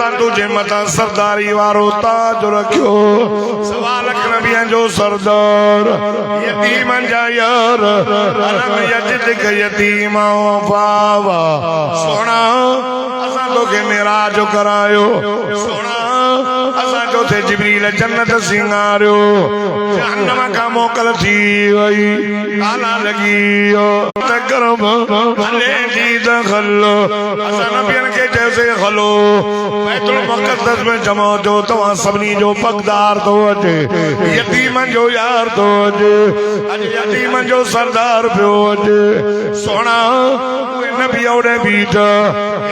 असां तुझे मथा सरदारी वारो ताज रखियो सवा लख नबियन जो सरदार यतीमन जा यार अलम यजिदक यतीमा वावा सोना असां तोखे मेराज करायो सोना असां जो थे जिब्रील जन्नत सिंगारियो जहन्नम का मोकल थी वई ताला लगी तकरम भले जी दखल असां नबियन के जैसे खलो बैतुल मुक़द्दस में जमा जो तवां सभनी जो पगदार तो अचे यतीमन जो यार तो अचे अज यतीमन जो सरदार पियो अचे सोना नबी ओड़े बीठा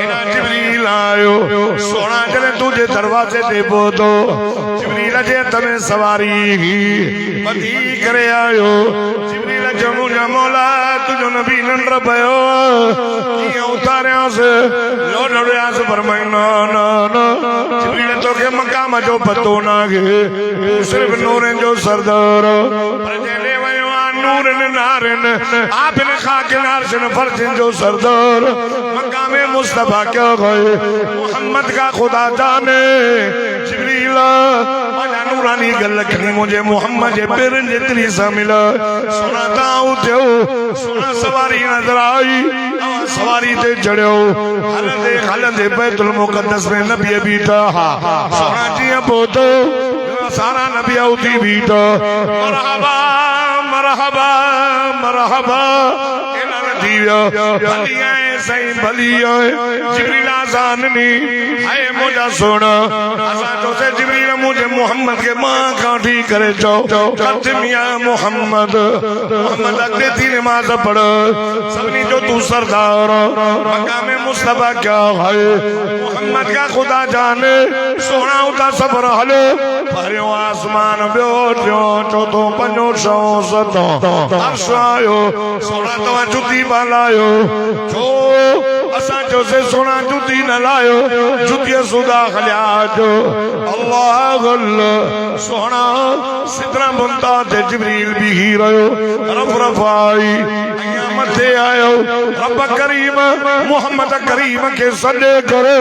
इना जिब्रील आयो सोना जने तुझे दरवाजे ते पहुतो जिब्रील जे तमे सवारी मती करे आयो जिब्रील जमू मौला तुझो नबी नंढ पयो कीअं उतारियांस लोडड़ियांस फरमाई न न न जिब्रील तोखे मकाम जो पतो नागे सिर्फ नूरन जो सरदार पर जेले वयो नूरन नारन आबिन खाकिन अर्शन फर्जन जो सरदार मकामे मुस्तफा क्या गए मोहम्मद का खुदा जाने जिब्रील मजा नूरानी गल रखनी मुझे मोहम्मद जे पेरन जितनी सा मिला सुना ताऊ थे सुना सवारी नजर आई सवारी ते चढ़ो हलंदे बैतुल मुक़द्दस में नबी बीठा सोना जी पोतो सारा नबी उठी बीठा मरहबा मरहबा मरहबा सही भली जिब्रील आसाननी है मुझा सोना असा जो से जिब्रील मुझे मोहम्मद के मां का ठीक करे चो मिया मोहम्मद मोहम्मद अगले थी नमाज पढ़ सबनी जो तू सरदार मकाम मुस्तफा क्या है मोहम्मद का खुदा जाने सोना उता सबर हलो भरियो आसमान बियो चौथो पंजो सौ सतो अर्श आयो सोना तो जुती बालायो जो असा जो से सोना जुती न लायो जुती सुदा खलिया जो अल्लाह अल्लाह सोना सिदरा मुंता ते जिब्रील भी ही रहो रफ रफाई मथे आयो रब करीम मोहम्मद करीम के सदे करे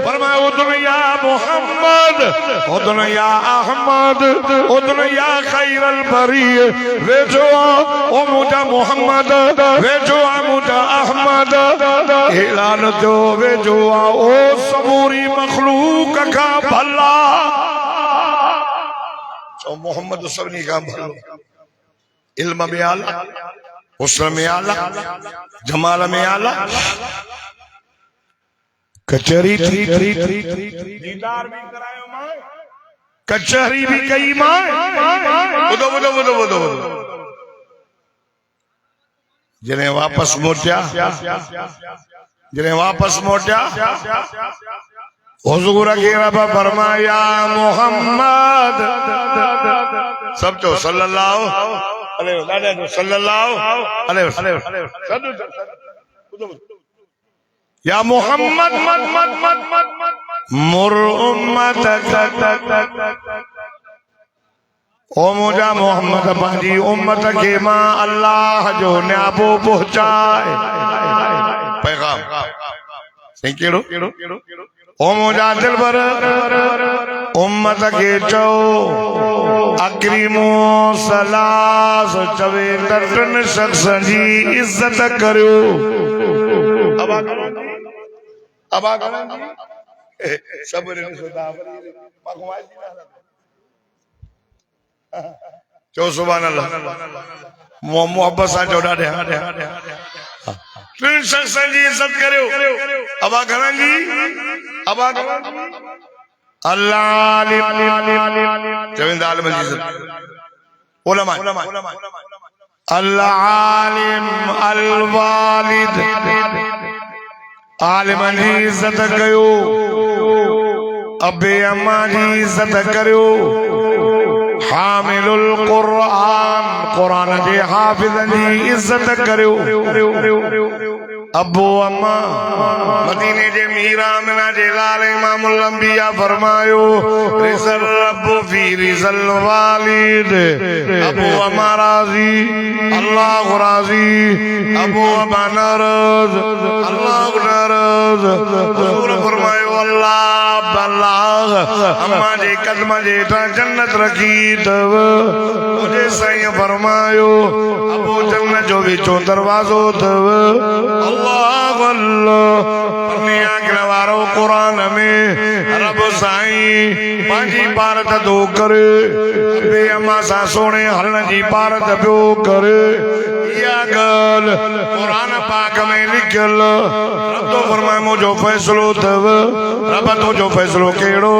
फरमाया उदन या मोहम्मद उदन या अहमद उदन या खैरल बरिय वे जो ओ मुझा मोहम्मद वे जो मुझा अहमद ऐलान जो वे जो ओ सबूरी मखलूक का भला तो मोहम्मद सबनी का भला इल्म में आला हुस्न में आला जमाल में आला कचहरी थी दीदार भी करायो मां कचहरी भी कई मां बुधो बुधो बुधो बुधो जिन्हें वापस मोटिया हुजूर के रब फरमाया मोहम्मद सब तो सल्लल्लाहु अलैहि वसल्लम या मोहम्मद मत मत मत मत मत मुर उम्मत ओ मुझा मोहम्मद पंहिंजी उम्मत के मां अल्लाह जो न्याबो पहुंचाए पैगाम सही केड़ो ओ मुझा दिलबर उम्मत के चो अकरीमो सलास चवे तटन शख्स जी इज्जत करो अब सबर चो सुभान अल्लाह मोहब्बत सा जोड़ा दे तीन शख्स जी इज्जत करो अबा घना जी अबा अल्लाह चविंदा आलिम जी इज्जत उलमा अल्लाह आलिम अल वालिद आलिम जी इज्जत कयो अबे अम्मा जी इज्जत करो हामिलुल कुरान कुरान जे हाफिज़ जी इज्जत करो अबू अम्मा मदीने जे मीरा मिना जे लाल इमामुल अंबिया फरमायो रिजल रब्बु फी रिजल वालिद। अबू अम्मा राजी अल्लाह राजी, अबू अम्मा नाराज अल्लाह नाराज। हुजूर फरमायो अल्लाह अल्लाह अम्मा जे कदम जे ता जन्नत रखी तव। मुझे साईं फरमायो अबू जन्नत जो विचो दरवाजो तव। अल्लाह अल्लाह वारो कुरान में रब साईं पंहिंजी भारत दो करे बे अम्मा सा सोने हलन जी भारत पियो करे। इहा ॻाल्हि कुरान पाक में लिखियल। रब तो फरमाए मुंहिंजो फैसलो अथव। रब तुंहिंजो फैसलो कहिड़ो?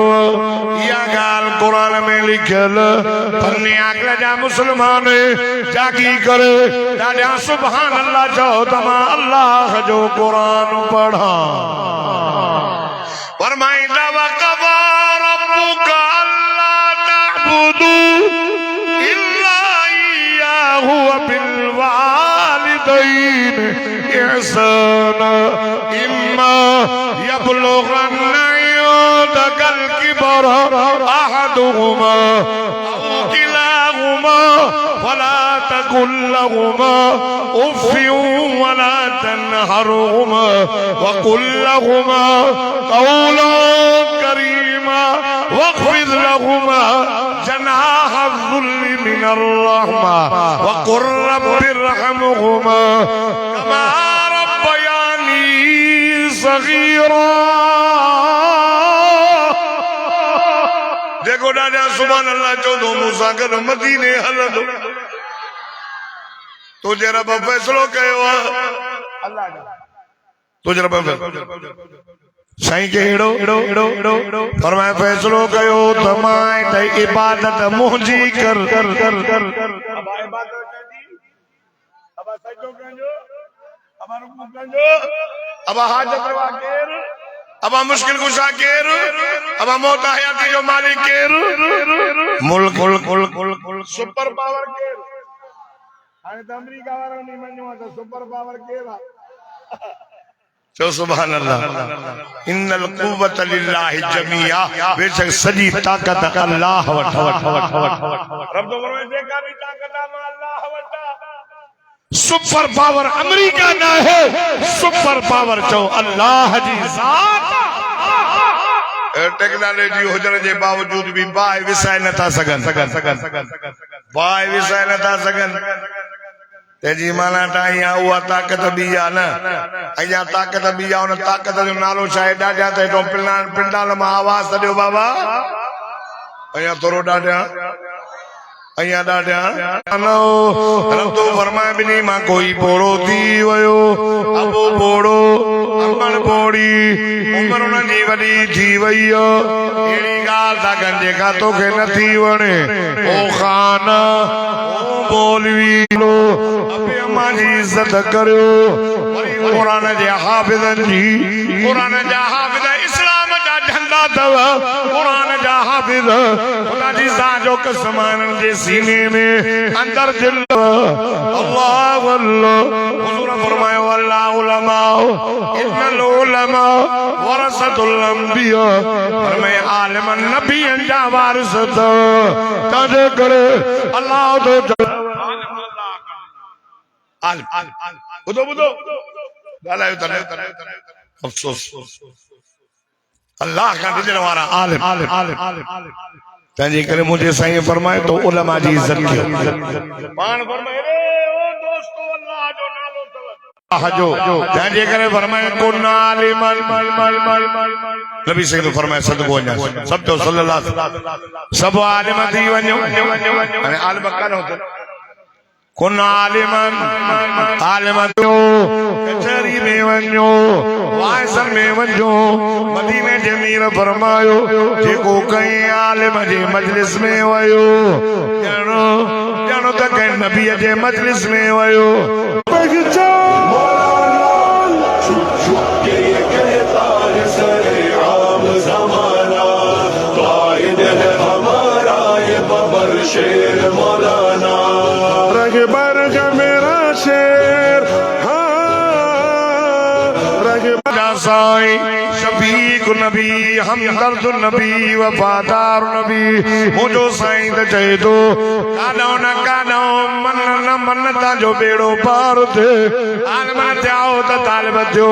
इहा ॻाल्हि कुरान में लिखियल। फन्ने आकल जा मुस्लमान जागी करे ॾाढा सुभान अल्लाह चओ त मां अल्लाह जो कुरान पढ़ा। फरमाईंदा वक़ज़ा रब्बुका अल्ला तअबुदू इल्ला इय्याहु व बिल वालिदैन इहसाना इम्मा यबलुगन्ना इंदकल किबरा अहदुहुमा औ किलाहुमा फला तकुल लहुमा उफ़्फ़िन वला तनहरहुमा वक़ुल लहुमा क़ौलन करीमा वख़्फ़िज़ लहुमा जनाह अज़्ज़ुल्लि मिनर रहमा वक़ुल रब्बिरहमहुमा कमा रब्बयानी सग़ीरा। देखो ॾाढा सुभान अल्लाह चवंदो मूंसां गॾु मदीने हलंदो। तुंहिंजे रब फैसलो कयो आहे अल्लाह जा। तुंहिंजे रब साईं कहिड़ो फरमाए फैसलो कयो त मां त इबादत मुंहिंजी कर। अब हाजत रवा केर, अब मुश्किल कुशा केर, अब मौत हयाती जो मालिक केर, मुल्क सुपर पावर केर। हाणे त अमेरिका वारनि नी मञो त सुपर पावर केर आहे। चो सुभान अल्लाह। इन्नल कुव्वत लिल्लाहि जमीआ। बेशक सॼी ताक़त अल्लाह वटि। रब तो फरमाए जेका भी ताक़त आहे मां अल्लाह वटि। सुपर पावर अमेरिका ना है, सुपर पावर चो अल्लाह जी ज़ात। टेक्नोलॉजी हुजण जे बावजूद भी बाहि विसाए नथा सघनि। बाहि विसाए नथा सघनि। तेजी माना टाइया उहा ताक़त भी आहे न। अञा ताक़त भी आहे। उन ताक़त जो नालो छा आहे? ॾाढा त हेठो पिंडाल मां आवाज़ ॾियो बाबा। अञा थोरो ॾाढा अञा ॾाढा रब तो फरमाए ॿिन्ही मां कोई पोड़ो थी वियो। अबो पोड़ो अमर पोड़ी उमिरि उन्हनि जी वॾी थी वई आहे। अहिड़ी ॻाल्हि था कनि जेका तोखे नथी वणे। ओ ख़ान ओ मौलवी अम्मा जी इज़त करियो। कुरान जे हाफ़िज़नि जी, कुरान जा हाफ़िज़ इस्लाम जा झंडा अथव। कुरान जा हाफ़िज़ ख़ुदा जी ज़ात जो कसम इन्हनि जे सीने में अंदर दिल। अल्लाह अल्लाह। हुज़ूर फरमायो अल्लाह उलमा इन्नल उलमा वरसतुल अंबिया। फरमाए आलिम नबियनि जा वारिस अथव। तंहिंजे करे अल्लाह तो बुधो ॻाल्हायो त अफ़सोस अल्लाह का ॾिजण वारा आलिम। तंहिंजे करे मुंहिंजे साईं फरमाए तो उलमा जी इज़त कयो। पाण फरमाए रे ओ दोस्तो अल्लाह जो नालो अथव जो। तंहिंजे करे फरमाए कुन आलिमन। नबी साईं तो फरमाए सदको वञा सब तो सल्लल्लाहु अलैहि वसल्लम सब आलिम थी वञो। हाणे आलिम कान होते कुन आलिमन। आलिम कचहरी में वञो, वाइसन में वञो। मदीने जे मीर फरमायो जेको कई आलिम जे मजलिस में वयो ॼणो त कंहिं नबीअ जे मजलिस में वयो। शेर मौलाना रग बरग मेरा शेर। हाँ हमदर्द नबी वफादार नबी मुझो साईं त चए थो काॾो न काॾो मन न मन तव्हांजो बेड़ो पार थे आलम न थियाओ त तालिब थियो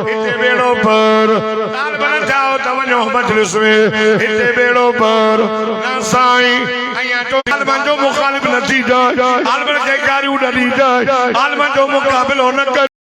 हिते बेड़ो पार तालिब न थियाओ त वञो मजलिस में हिते बेड़ो पार न साईं अयां जो आलमन जो मुखालिफ न थी जाए आलमन खे गारियूं न ॾी जाए आलमन जो मुक़ाबिलो न कर